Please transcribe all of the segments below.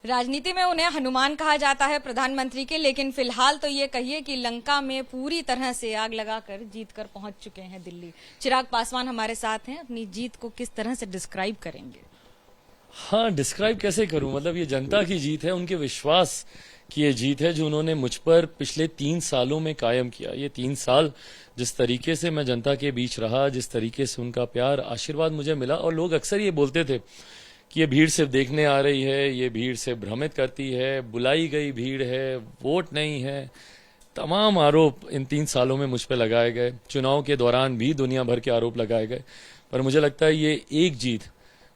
राजनीति में उन्हें हनुमान कहा जाता है प्रधानमंत्री के, लेकिन फिलहाल तो ये कहिए कि लंका में पूरी तरह से आग लगाकर जीत कर पहुंच चुके हैं दिल्ली। चिराग पासवान हमारे साथ हैं, अपनी जीत को किस तरह से डिस्क्राइब करेंगे? हाँ, डिस्क्राइब कैसे करूं? मतलब ये जनता की जीत है, उनके विश्वास की ये जीत है जो उन्होंने मुझ पर पिछले 3 सालों में कायम किया। ये 3 साल जिस तरीके से मैं जनता के बीच रहा, जिस तरीके से उनका प्यार आशीर्वाद मुझे मिला, और लोग अक्सर ये बोलते थे कि ये भीड़ सिर्फ देखने आ रही है, ये भीड़ से भ्रमित करती है, बुलाई गई भीड़ है, वोट नहीं है। तमाम आरोप इन 3 सालों में मुझ पर लगाए गए। चुनाव के दौरान भी दुनिया भर के आरोप लगाए गए, पर मुझे लगता है ये एक जीत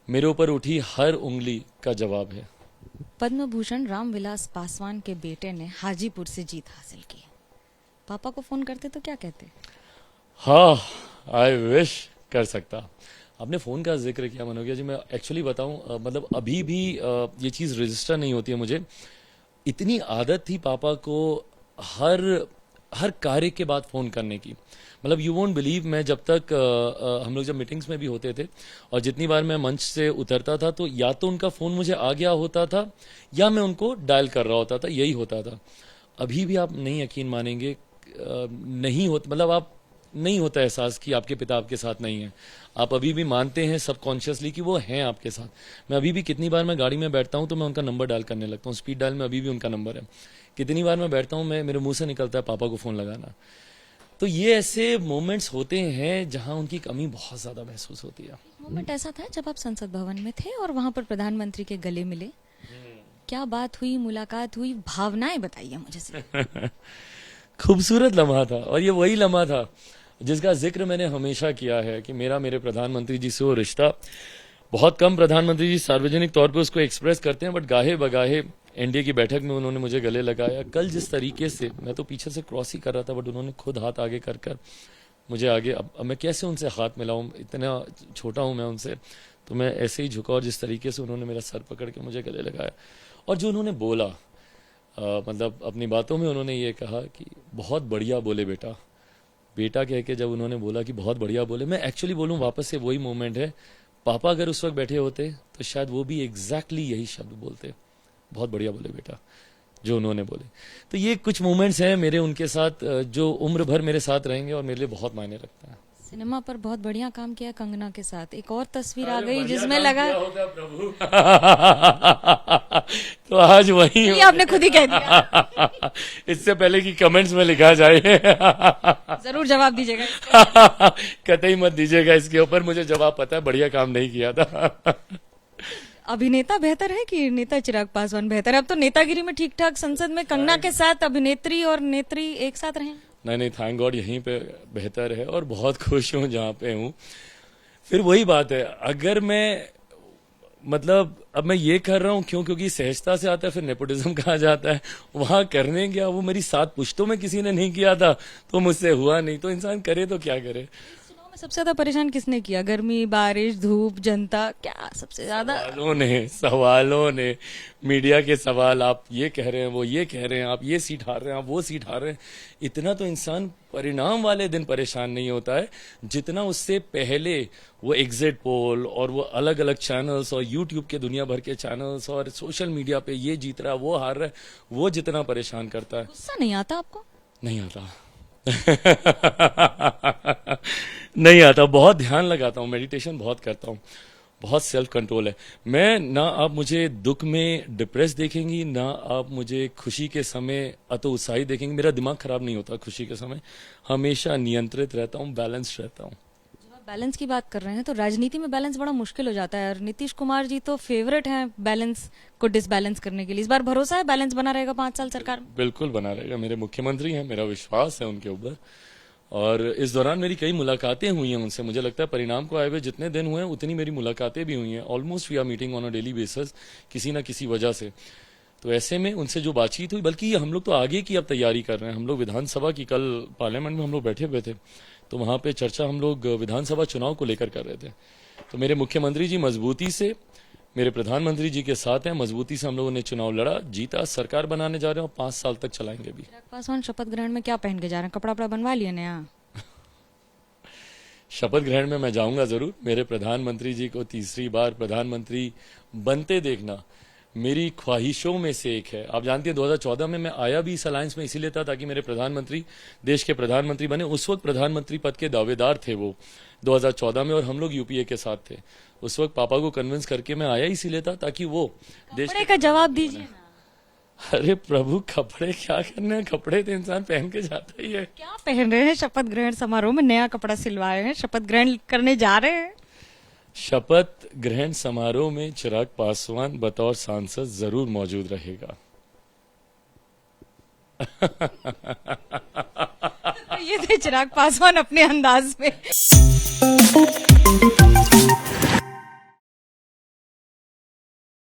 मेरे ऊपर उठी हर उंगली का जवाब है। पद्म भूषण रामविलास पासवान के बेटे ने हाजीपुर से जीत हासिल की। पापा को फोन करते तो क्या कहते? हाँ, आई विश कर सकता। आपने फोन का जिक्र किया मनोज जी, मैं एक्चुअली बताऊं, मतलब अभी भी ये चीज रजिस्टर नहीं होती है मुझे। इतनी आदत थी पापा को हर कार्य के बाद फोन करने की। मतलब यू वोंट बिलीव, मैं जब तक हम लोग जब मीटिंग्स में भी होते थे और जितनी बार मैं मंच से उतरता था तो या तो उनका फोन मुझे आ गया होता था या मैं उनको डायल कर रहा होता था, यही होता था। अभी भी आप नहीं यकीन मानेंगे, नहीं होता, मतलब आप नहीं होता एहसास कि आपके पिता आपके साथ नहीं है। आप अभी भी मानते हैं सबकॉन्शियसली कि वो हैं आपके साथ। मैं अभी भी कितनी बार मैं गाड़ी में बैठता हूं तो मैं उनका नंबर डायल करने लगता हूं, स्पीड डायल में अभी भी उनका नंबर है। कितनी बार मैं बैठता हूं, मेरे मुंह से निकलता है पापा को फोन लगाना। तो ये ऐसे मोमेंट्स होते हैं जहां उनकी कमी बहुत ज्यादा महसूस होती है। मोमेंट ऐसा था जब आप संसद भवन में थे और वहां पर प्रधानमंत्री के गले मिले, क्या बात हुई, मुलाकात हुई, भावनाएं बताइए मुझे से। खूबसूरत लम्हा था, और ये वही लम्हा था जिसका जिक्र मैंने हमेशा किया है कि मेरे प्रधानमंत्री जी से वो रिश्ता। बहुत कम प्रधानमंत्री जी सार्वजनिक तौर पे उसको एक्सप्रेस करते हैं, बट गाहे बगाहे एनडीए की बैठक में उन्होंने मुझे गले लगाया। कल जिस तरीके से, मैं तो पीछे से क्रॉस ही कर रहा था, बट उन्होंने खुद हाथ आगे कर मुझे आगे, अब मैं कैसे उनसे हाथ मिलाऊं, इतना छोटा हूं मैं उनसे, तो मैं ऐसे ही झुका, और जिस तरीके से उन्होंने मेरा सर पकड़ के मुझे गले लगाया और जो उन्होंने बोला, मतलब अपनी बातों में उन्होंने ये कहा कि बहुत बढ़िया बोले बेटा। बेटा कह के जब उन्होंने बोला कि बहुत बढ़िया बोले, मैं एक्चुअली बोलूं वापस से वही मोमेंट है। पापा अगर उस वक्त बैठे होते तो शायद वो भी एग्जैक्टली यही शब्द बोलते, बहुत बढ़िया बोले बेटा, जो उन्होंने बोले। तो ये कुछ मोमेंट्स हैं मेरे उनके साथ जो उम्र भर मेरे साथ रहेंगे और मेरे लिए बहुत मायने रखता है। सिनेमा पर बहुत बढ़िया काम किया कंगना के साथ। एक और तस्वीर आ गई जिसमें लगा प्रभु तो आज वही ये आपने खुद ही कह दिया। इससे पहले कि कमेंट्स में लिखा जाए जरूर जवाब दीजिएगा। कतई मत दीजिएगा इसके ऊपर, मुझे जवाब पता है, बढ़िया काम नहीं किया था। अभिनेता बेहतर है कि नेता? चिराग पासवान बेहतर है? अब तो नेतागिरी में ठीक ठाक, संसद में कंगना के साथ अभिनेत्री और नेत्री एक साथ रहे। नहीं, थैंक गॉड यहीं पे बेहतर है, और बहुत खुश हूं जहां पे हूं। फिर वही बात है, अगर मैं, मतलब अब मैं ये कर रहा हूं क्यों? क्योंकि सहजता से आता है, फिर नेपोटिज्म कहा जाता है। वहां करने गया, वो मेरी 7 पुश्तों में किसी ने नहीं किया था तो मुझसे हुआ नहीं, तो इंसान करे तो क्या करे। सबसे ज्यादा परेशान किसने किया? गर्मी, बारिश, धूप, जनता, क्या सबसे ज्यादा? सवालों ने मीडिया के सवाल, आप ये कह रहे हैं, वो ये कह रहे हैं, आप ये सीट हार रहे हैं, आप वो सीट हार रहे हैं। इतना तो इंसान परिणाम वाले दिन परेशान नहीं होता है जितना उससे पहले वो एग्जिट पोल और वो अलग अलग चैनल्स और यूट्यूब के दुनिया भर के चैनल्स और सोशल मीडिया पे ये जीत रहा है, वो हार रहा है, वो जितना परेशान करता है। गुस्सा नहीं आता आपको? नहीं आता। नहीं आता। बहुत ध्यान लगाता हूँ, मेडिटेशन बहुत करता हूँ, बहुत सेल्फ कंट्रोल है। मैं ना, आप मुझे दुख में डिप्रेस देखेंगी, ना आप मुझे खुशी के समय अतो उत्साही देखेंगे। मेरा दिमाग खराब नहीं होता खुशी के समय, हमेशा नियंत्रित रहता हूँ, बैलेंस रहता हूँ। जब आप बैलेंस की बात कर रहे हैं तो राजनीति में बैलेंस बड़ा मुश्किल हो जाता है, और नीतीश कुमार जी तो फेवरेट हैं बैलेंस को डिसबैलेंस करने के लिए। इस बार भरोसा है बैलेंस बना रहेगा 5 साल सरकार में? बिल्कुल बना रहेगा, मेरे मुख्यमंत्री हैं, मेरा विश्वास है उनके ऊपर। और इस दौरान मेरी कई मुलाकातें हुई हैं उनसे। मुझे लगता है परिणाम को आए हुए जितने दिन हुए हैं उतनी मेरी मुलाकातें भी हुई हैं। Almost we are meeting on a daily basis, किसी ना किसी वजह से। तो ऐसे में उनसे जो बातचीत हुई, बल्कि हम लोग तो आगे की अब तैयारी कर रहे हैं। हम लोग विधानसभा की, कल पार्लियामेंट में हम लोग बैठे हुए थे, तो वहां पे चर्चा हम लोग विधानसभा चुनाव को लेकर कर रहे थे। तो मेरे मुख्यमंत्री जी मजबूती से मेरे प्रधानमंत्री जी के साथ हैं, मजबूती से हम लोगों ने चुनाव लड़ा, जीता, सरकार बनाने जा रहे हैं और 5 साल तक चलाएंगे भी। पासवान शपथ ग्रहण में क्या पहन के जा रहे हैं? कपड़ा बनवा लिए नया? शपथ ग्रहण में मैं जाऊंगा जरूर। मेरे प्रधानमंत्री जी को तीसरी बार प्रधानमंत्री बनते देखना मेरी ख्वाहिशों में से एक है। आप जानते हैं 2014 में मैं आया भी इस अलायंस में इसीलिए था ताकि मेरे प्रधानमंत्री देश के प्रधानमंत्री बने। उस वक्त प्रधानमंत्री पद के दावेदार थे वो 2014 में, और हम लोग यूपीए के साथ थे। उस वक्त पापा को कन्विंस करके मैं आया इसीलिए था ताकि वो देश कपड़े का जवाब दीजिए ना। अरे प्रभु, कपड़े क्या करने हैं, कपड़े तो इंसान पहन के जाता ही है। क्या पहन रहे हैं? शपथ ग्रहण समारोह में नया कपड़ा सिलवाए हैं, शपथ ग्रहण करने जा रहे हैं। शपथ ग्रहण समारोह में चिराग पासवान बतौर सांसद जरूर मौजूद रहेगा। ये थे चिराग पासवान अपने अंदाज में।